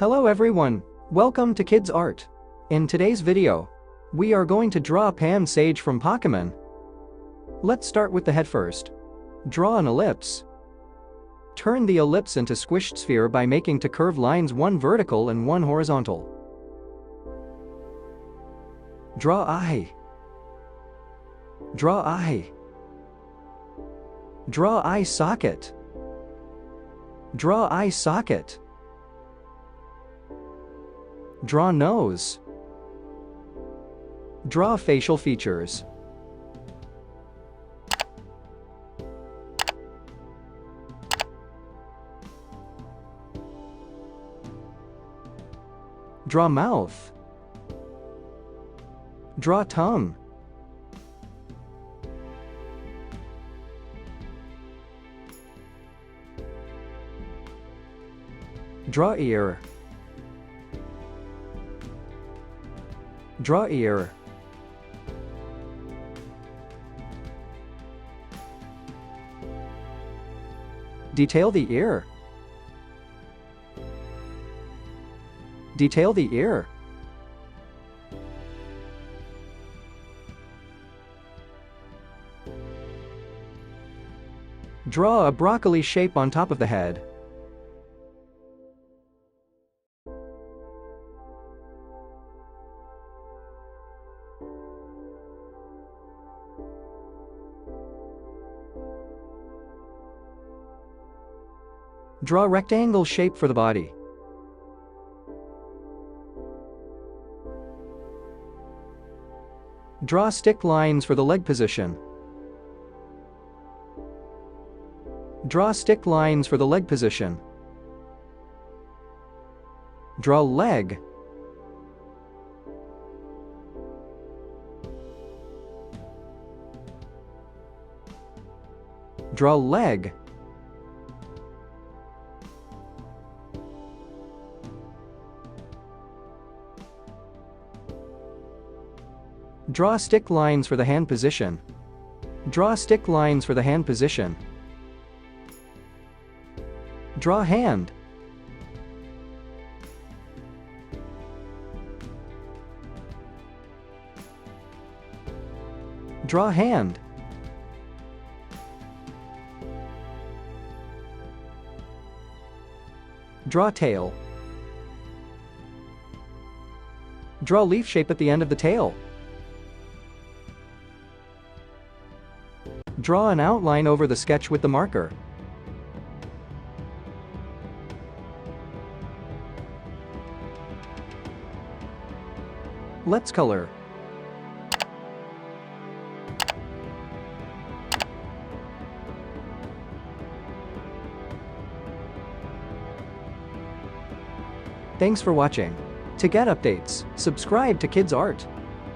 Hello everyone, welcome to Kidz Art. In today's video, we are going to draw Pansage from Pokemon. Let's start with the head first. Draw an ellipse. Turn the ellipse into squished sphere by making two curved lines, one vertical and one horizontal. Draw eye. Draw eye. Draw eye socket. Draw eye socket. Draw nose. Draw facial features. Draw mouth. Draw tongue. Draw ear. Draw ear. Detail the ear. Detail the ear. Draw a broccoli shape on top of the head. Draw a rectangle shape for the body. Draw stick lines for the leg position. Draw stick lines for the leg position. Draw leg. Draw leg. Draw stick lines for the hand position. Draw stick lines for the hand position. Draw hand. Draw hand. Draw tail. Draw leaf shape at the end of the tail. Draw an outline over the sketch with the marker. Let's color. Thanks for watching. To get updates, subscribe to Kidz Art.